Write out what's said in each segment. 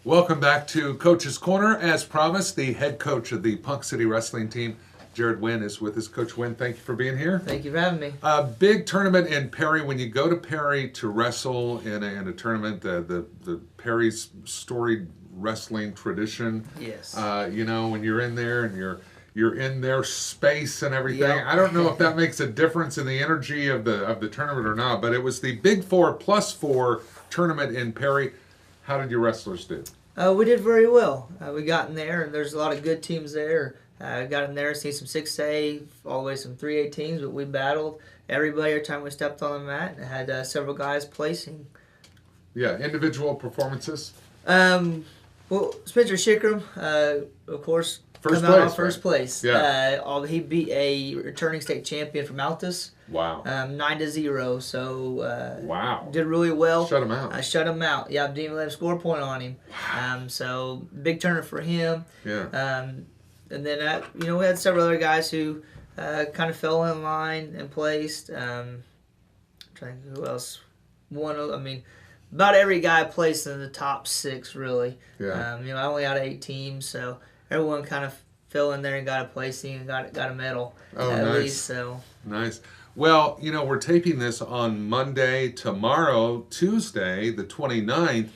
Welcome back to Coach's Corner. As promised, the head coach of the Ponca City wrestling team, Jared Wynn, is with us. Coach Wynn, thank you for being here. Thank you for having me. A big tournament in Perry. When you go to Perry to wrestle in a tournament, the Perry's storied wrestling tradition. Yes. When you're in there and you're in their space and everything. Yep. I don't know if that makes a difference in the energy of the tournament or not, but it was the Big 4+4 tournament in Perry. How did your wrestlers do? We did very well. We got in there, and there's a lot of good teams there. Got in there, seen some 6A, all the way some 3A teams, but we battled everybody every time we stepped on the mat, and had several guys placing. Yeah, individual performances. Well, Spencer Shickram, of course, First come out place, on first right? place. Yeah. He beat a returning state champion from Altus. Wow. 9-0. So Wow. did really well. Shut him out. I shut him out. Yeah, didn't even let him score a point on him. Wow. So big tournament for him. Yeah. And then we had several other guys who kind of fell in line and placed. Trying to think who else. About every guy placed in the top 6 really. Yeah. I only had 8 teams, so everyone kind of fell in there and got a placing and got a medal. Oh, at nice. least. So Nice. Well, we're taping this on Monday. Tomorrow, Tuesday, the 29th,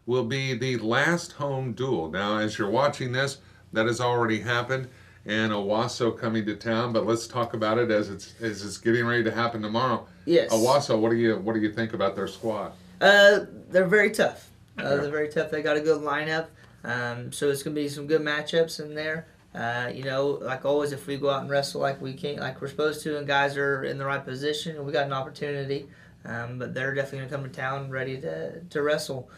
will be the last home duel. Now, as you're watching this, that has already happened, and Owasso coming to town. But let's talk about it as it's getting ready to happen tomorrow. yes, Owasso, what do you think about their squad? they're very tough. Yeah. They're very tough. They got a good lineup. So it's gonna be some good matchups in there. Like always, if we go out and wrestle like we're supposed to, and guys are in the right position, we got an opportunity. But they're definitely gonna come to town ready to wrestle.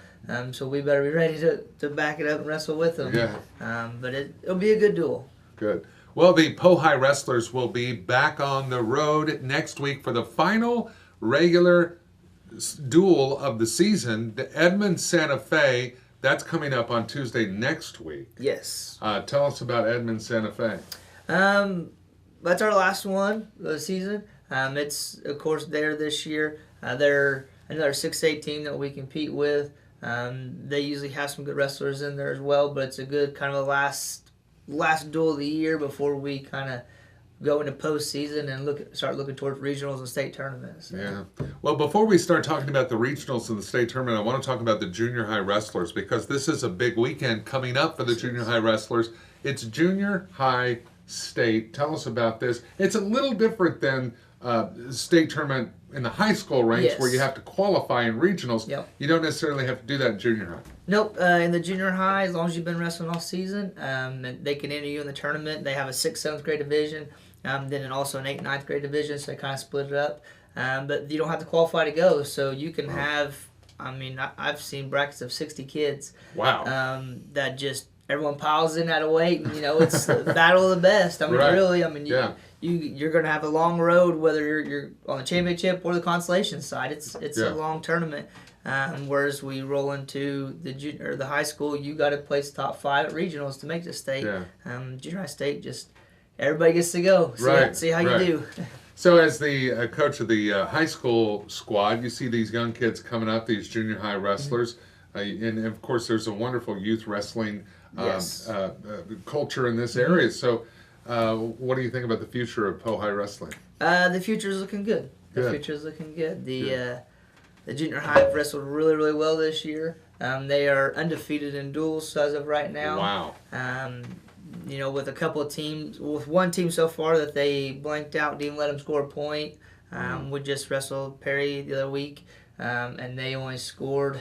So we better be ready to back it up and wrestle with them. Yeah. But it'll be a good duel. Good. Well, the Pohai wrestlers will be back on the road next week for the final regular duel of the season. The Edmond Santa Fe. That's coming up on Tuesday next week. Yes. Tell us about Edmond Santa Fe. That's our last one of the season. It's, of course, there this year. They're another 6A team that we compete with. They usually have some good wrestlers in there as well, but it's a good kind of a last duel of the year before we kind of go into postseason and start looking towards regionals and state tournaments. Yeah. Well, before we start talking about the regionals and the state tournament, I want to talk about the junior high wrestlers, because this is a big weekend coming up for the junior high wrestlers. It's junior high state. Tell us about this. It's a little different than state tournament in the high school ranks, Yes. where you have to qualify in regionals. Yep. You don't necessarily have to do that in junior high. Nope. In the junior high, as long as you've been wrestling all season, they can enter you in the tournament. They have a 6th, 7th grade division, then also an 8th, 9th grade division, so they kind of split it up. But you don't have to qualify to go, so you can have, I've seen brackets of 60 kids. Wow. That just, everyone piles in at a weight, and, it's the battle of the best. Right. Really, Yeah. you're going to have a long road, whether you're on the championship or the consolation side. It's Yeah. a long tournament. Whereas we roll into the high school, you got to place top 5 at regionals to make the state. Yeah. Junior high state, just everybody gets to go. See how Right. you do. So as the coach of the high school squad, you see these young kids coming up, these junior high wrestlers. And of course, there's a wonderful youth wrestling Yes. culture in this area. So what do you think about the future of Pohai wrestling? The future's looking good. Future's looking good. The junior high have wrestled really, really well this year. They are undefeated in duels as of right now. Wow. With a couple of teams, with one team so far that they blanked out, didn't let them score a point. We just wrestled Perry the other week, and they only scored,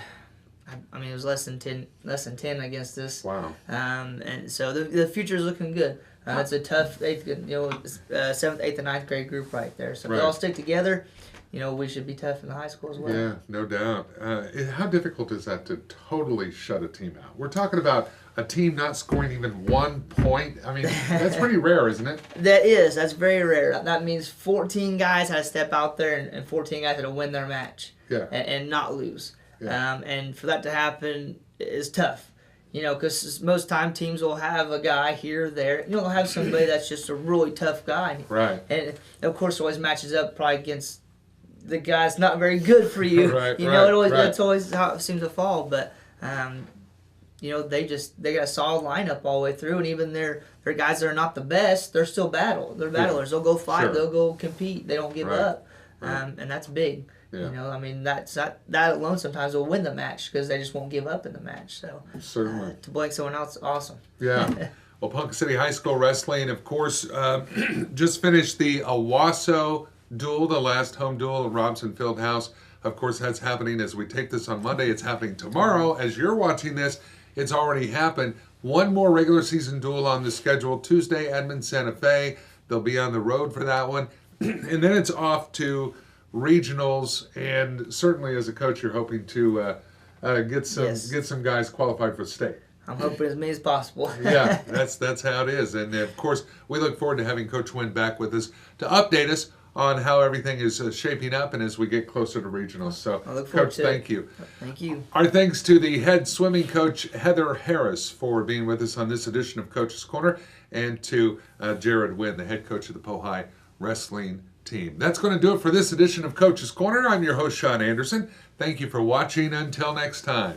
it was less than 10 against us. Wow. And so the future is looking good. It's a tough 7th, 8th, and 9th grade group right there. So if Right. they all stick together, we should be tough in the high school as well. Yeah, no doubt. How difficult is that to totally shut a team out? We're talking about a team not scoring even 1 point. That's pretty rare, isn't it? That's very rare. That means 14 guys had to step out there and 14 guys had to win their match. Yeah. And not lose. Yeah. And for that to happen is tough. Because most time teams will have a guy here or there. You'll have somebody that's just a really tough guy. Right. And of course, it always matches up probably against the guy that's not very good for you. Right, That's right. always how it seems to fall. But they got a solid lineup all the way through, and even their guys that are not the best, they're still they're battlers. They'll go fight, Sure. they'll go compete, they don't give Right. up, Right. and that's big. Yeah. I mean that alone sometimes will win the match because they just won't give up in the match. So Certainly. to blank someone else, awesome. Yeah. Well, Ponca City High School Wrestling, of course, just finished the Owasso duel, the last home duel at Robson Fieldhouse. Of course, that's happening as we take this on Monday. It's happening tomorrow. As you're watching this, it's already happened. One more regular season duel on the schedule, Tuesday, Edmond, Santa Fe. They'll be on the road for that one. And then it's off to regionals, and certainly as a coach, you're hoping to get some guys qualified for state. I'm hoping as many as possible. Yeah, that's how it is. And of course, we look forward to having Coach Wynn back with us to update us on how everything is shaping up and as we get closer to regionals. So, I look forward Coach, to thank you. Thank you. Our thanks to the head swimming coach, Heather Harris, for being with us on this edition of Coach's Corner, and to Jared Wynn, the head coach of the Pohai wrestling team. That's going to do it for this edition of Coach's Corner. I'm your host, Sean Anderson. Thank you for watching. Until next time.